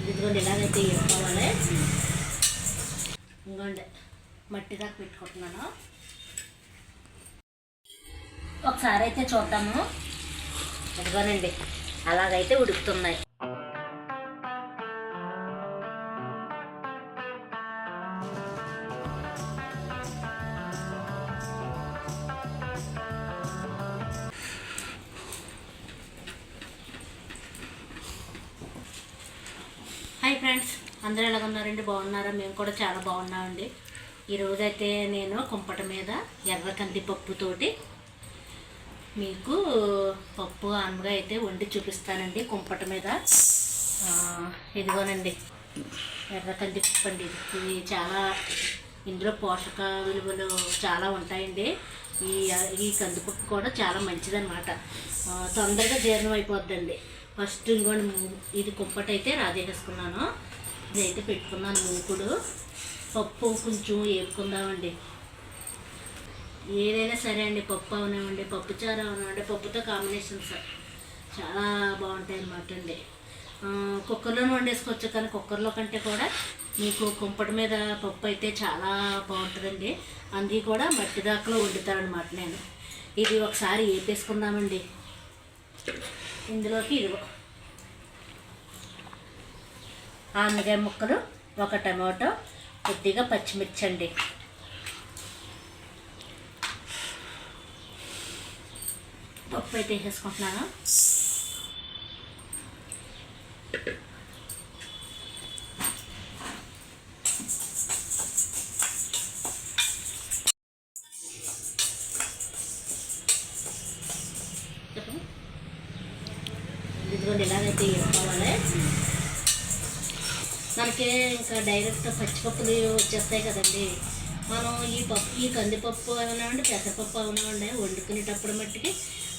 ఇదిగోండి ఇలాగైతే వేసుకోవాలి. ఇంకోండి మట్టి దాకా పెట్టుకుంటున్నాను. ఒకసారి అయితే చూద్దాము. ఇదిగోనండి అలాగైతే ఉడుకుతున్నాయి. హాయ్ ఫ్రెండ్స్, అందరూ ఎలాగ ఉన్నారండి? బాగున్నారా? మేము కూడా చాలా బాగున్నామండి. ఈరోజైతే నేను కుంపట మీద ఎర్ర కందిపప్పుతోటి మీకు పప్పు ఆనగా అయితే వండి చూపిస్తానండి కుంపట మీద. ఇదిగోనండి ఎర్ర కందిపప్పు అండి. ఇది చాలా ఇందులో పోషక విలువలు చాలా ఉంటాయండి. ఈ కందిపప్పు కూడా చాలా మంచిదన్నమాట. తొందరగా జీర్ణం అయిపోద్దండి. ఫస్ట్ ఇంకోండి ఇది కుంపట అయితే రాజేసుకున్నాను. ఇదైతే పెట్టుకున్నాను. మూకుడు పప్పు కొంచెం వేపుకుందామండి. ఏదైనా సరే అండి, పప్పు అవనివ్వండి, పప్పుచారు అవనివ్వండి, పప్పుతో కాంబినేషన్స్ చాలా బాగుంటాయి అన్నమాట అండి. కుక్కర్లోనే వండేసుకోవచ్చు, కానీ కుక్కర్లో కంటే కూడా మీకు కుంపటి మీద పప్పు అయితే చాలా బాగుంటుందండి. అందుకే కూడా మట్టి దాకలో వండుతారనమాట నేను. ఇది ఒకసారి వేపేసుకుందామండి. ఇందులోకి ఇదిగో ఆనగకాయ ముక్కలు, ఒక టమాటో, కొద్దిగా పచ్చిమిర్చి అండి. పప్పు అయితే వేసేసుకుంటున్నాను. ఇదిగోండి ఇలాగైతే వేసుకోవాలి. మనకి ఇంకా డైరెక్ట్ పచ్చిపప్పులు వచ్చేస్తాయి కదండి. మనం ఈ కందిపప్పు అవనివ్వండి, పెసరపప్పు అవనివ్వండి వండుకునేటప్పుడు మట్టికి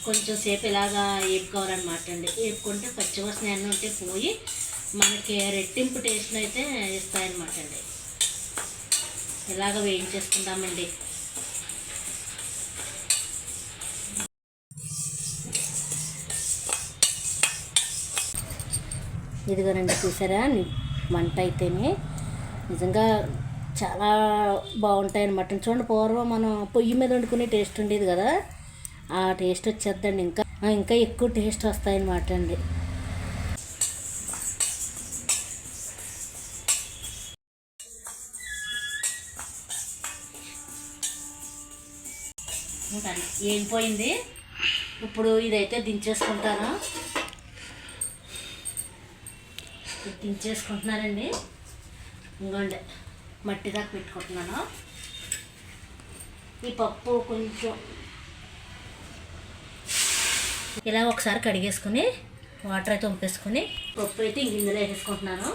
కొంచెం సేపు ఇలాగా వేపుకోవాలన్నమాట అండి. వేపుకుంటే పచ్చివాసన అన్నీ ఉంటే పోయి మనకి రెట్టింపు టేస్ట్ అయితే ఇస్తాయన్నమాట అండి. ఇలాగ వేయించేసుకుందామండి. ఇదిగోనండి చూసారా, మంట అయితేనే నిజంగా చాలా బాగుంటాయి అన్నమాట. చూడండి, పూర్వం మనం పొయ్యి మీద వండుకునే టేస్ట్ ఉండేది కదా, ఆ టేస్ట్ వచ్చేద్దండి. ఇంకా ఎక్కువ టేస్ట్ వస్తాయన్నమాట అండి. ఏం పోయింది. ఇప్పుడు ఇదైతే దించేసుకుంటాను. దించేసుకుంటున్నానండి. ఇంకోండి మట్టి దాకా పెట్టుకుంటున్నాను. ఈ పప్పు కొంచెం ఇలా ఒకసారి కడిగేసుకుని వాటర్ అయితే వంపేసుకుని పప్పు అయితే ఇందులో వేసేసుకుంటున్నాను.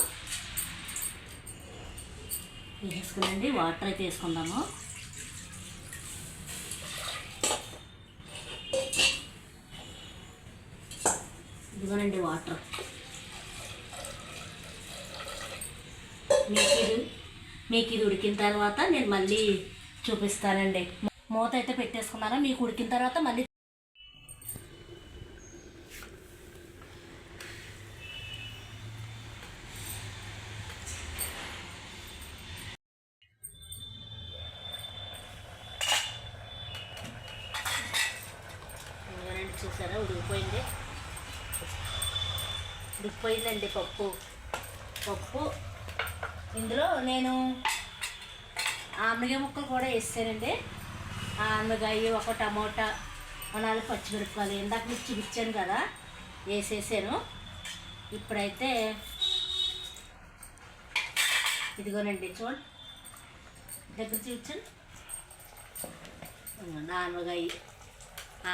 వేసేసుకునండి వాటర్ అయితే వేసుకుందాము. ఇదిగోనండి వాటర్. మీకు ఇది ఉడికిన తర్వాత నేను మళ్ళీ చూపిస్తానండి. మూత అయితే పెట్టేసుకున్నాను. మీకు ఉడికిన తర్వాత మళ్ళీ చూసారా ఉడికిపోయిందండి పప్పు. ఇందులో నేను ఆనగకాయ ముక్కలు కూడా వేసానండి. ఆనగకాయ, ఒక టమోటా, 4 పచ్చిమిరపకాయలు ఇందాక మీకు చూపించాను కదా, వేసేసాను. ఇప్పుడైతే ఇదిగోనండి చూడండి, దగ్గర చూపించాను.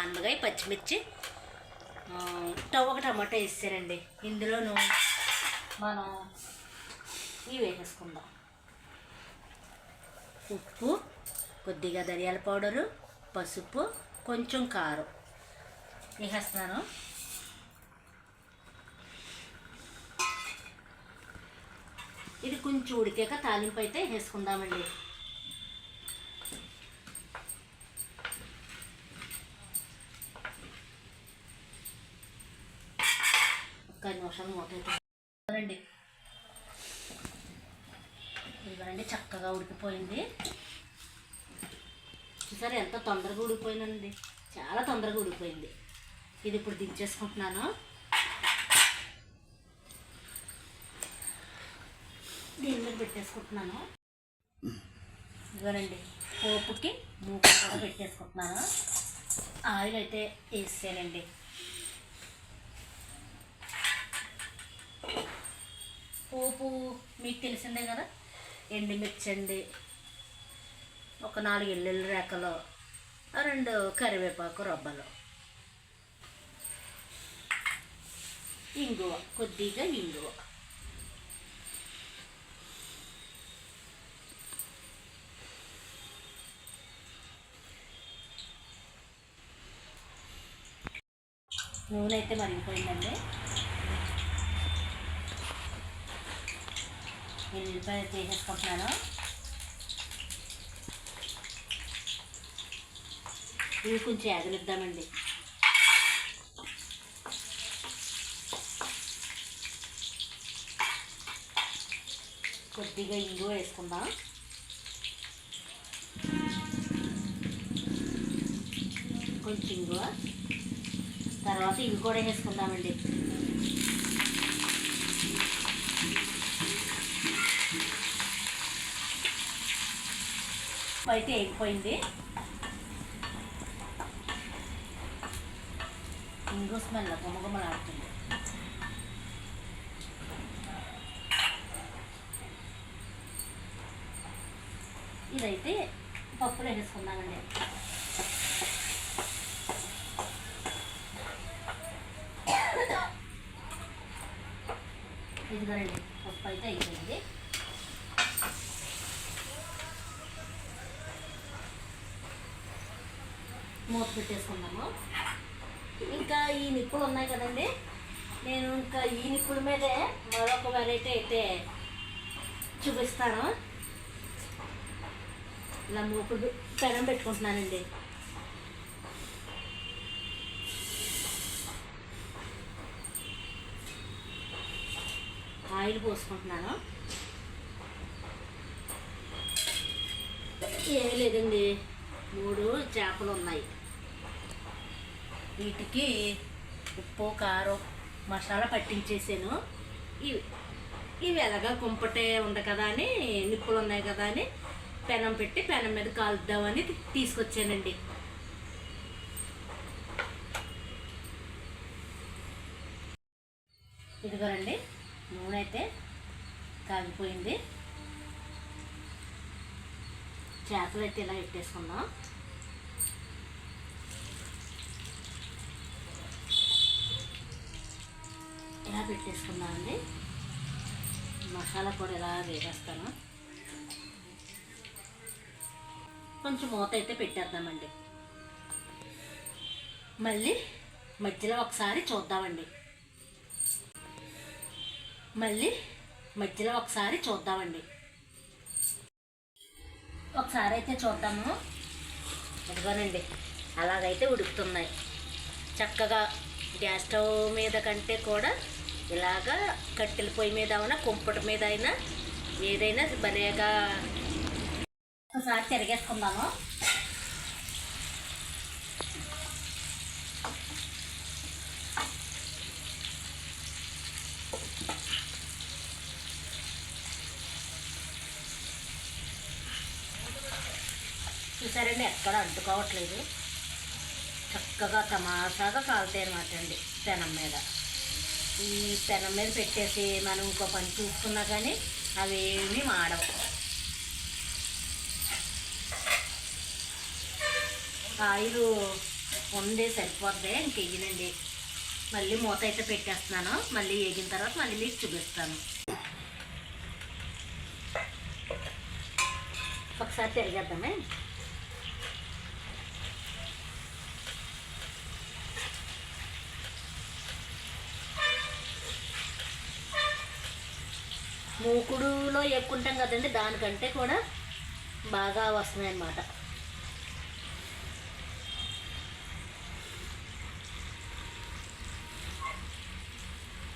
ఆనగకాయ, పచ్చిమిర్చి, ఒక టమాటా వేసానండి. ఇందులోనూ మనం ఇవి వేసేసుకుందాం. ఉప్పు, కొద్దిగా ధనియాల పౌడరు, పసుపు, కొంచెం కారం వేసేస్తున్నాను. ఇది కొంచెం ఉడికాక తాలింపు అయితే వేసుకుందామండి. ఒక్క నిమిషం మూత అయితే రండి. చూడండి చక్కగా ఉడికిపోయింది. చూసారా ఎంత తొందరగా ఉడికిపోయిందండి, చాలా తొందరగా ఉడికిపోయింది. ఇది ఇప్పుడు దించేసుకుంటున్నాను. దీని మీద పెట్టేసుకుంటున్నాను. ఇదిగోనండి పోపుకి మూకు కూడా పెట్టేసుకుంటున్నాను. ఆయిల్ అయితే వేసానండి. పోపు మీకు తెలిసిందే కదా, ఎండుమిర్చి అండి, ఒక 4 ఎల్లుల్లి రేకలు, 2 కరివేపాకు రబ్బలు, ఇంగువ, కొద్దిగా ఇంగువ, నూనె అయితే మరిగిపోయిందండి. ఎల్లిపాయలు చేసేసుకుంటున్నాను. ఇవి కొంచెం ఎగలిద్దామండి. కొద్దిగా ఇంగువ వేసుకుందాం. కొంచెం ఇంగువ, తర్వాత ఇవి కూడా వేసుకుందామండి. అయితే అయిపోయింది. ఇంగు స్మెల్ గుమగుమలాడుతుంది. ఇదైతే పప్పులో వేసుకుందామండి. ఇదిగోనండి పప్పు అయితే అయిపోయింది. మూత పెట్టేసుకుందాము. ఇంకా ఈ నిప్పులు ఉన్నాయి కదండి, నేను ఇంకా ఈ నిప్పుల మీదే మరొక వెరైటీ అయితే చూపిస్తాను. ఇలా మూకుడు పెనం పెట్టుకుంటున్నానండి. ఆయిల్ పోసుకుంటున్నాను. ఏమీ లేదండి, 3 చేపలు ఉన్నాయి. వీటికి ఉప్పు కారం మసాలా పట్టించేసాను. ఇవి ఎలాగా కుంపటే ఉంది కదా అని, నిప్పులు ఉన్నాయి కదా అని పెనం పెట్టి పెనం మీద కాలుద్దామని తీసుకొచ్చానండి. ఇదిగోనండి నూనె అయితే కాగిపోయింది. చేపలు అయితే ఇలా పెట్టేసుకుందాం. ఇలా పెట్టేసుకుందామండి. మసాలా కూడా ఇలా వేసేస్తాను. కొంచెం మూత అయితే పెట్టేద్దామండి. మళ్ళీ మధ్యలో ఒకసారి చూద్దామండి. ఒకసారి అయితే చూద్దాము. ఇదిగోనండి అలాగైతే ఉడుకుతున్నాయి చక్కగా. గ్యాస్ స్టవ్ మీద కంటే కూడా ఇలాగా కట్టెల పొయ్యి మీద అయినా కుంపటి మీద అయినా ఏదైనా భలేగా. ఒకసారి తిరిగేసుకుందాము. చూసారండి ఎక్కడ అంటుకోవట్లేదు, చక్కగా తమాషాగా కాలుతాయి అన్నమాట అండి పెనం మీద. ఈ పెనం మీద పెట్టేసి మనం ఇంకో పని చూసుకున్నా కానీ అవి ఏమీ మాడవు. ఆయిల్ ఉంది సరిపోద్ది, ఇంకెయ్యనండి. మళ్ళీ మూత అయితే పెట్టేస్తున్నాను. మళ్ళీ వేగిన తర్వాత మళ్ళీ మీకు చూపిస్తాను. ఒకసారి తిరిగేద్దామే. మూకుడులో ఎక్కుంటాం కదండి, దానికంటే కూడా బాగా వస్తున్నాయి అన్నమాట.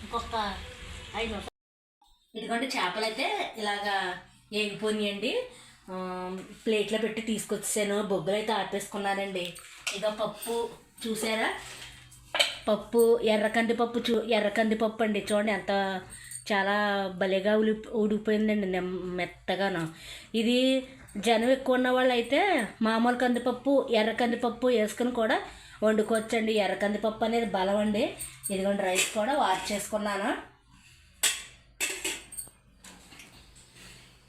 ఇంకొక 5 నిమిషాలు. ఇదిగోండి చేపలు అయితే ఇలాగా వేగిపోయినాయండి. ప్లేట్లో పెట్టి తీసుకొచ్చాను. బొగ్గులు అయితే ఆపేసుకున్నానండి. ఇక పప్పు చూసారా, పప్పు ఎర్రకందిపప్పు అండి. చూడండి ఎంత చాలా భలేగా ఉడికిపోయిందండి మెత్తగాను. ఇది జనం ఎక్కువ ఉన్న వాళ్ళు అయితే మామూలు కందిపప్పు ఎర్ర కందిపప్పు వేసుకుని కూడా వండుకోవచ్చండి. ఎర్ర కందిపప్పు అనేది బలం అండి. ఇదిగోండి రైస్ కూడా వాష్ చేసుకున్నాను.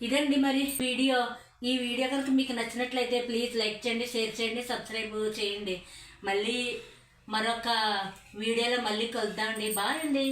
ఇదండి మరి వీడియో. ఈ వీడియో కనుక మీకు నచ్చినట్లయితే ప్లీజ్ లైక్ చేయండి, షేర్ చేయండి, సబ్స్క్రైబ్ చేయండి. మళ్ళీ మరొక వీడియోలో మళ్ళీ కలుద్దామండి. బాయ్ అండి.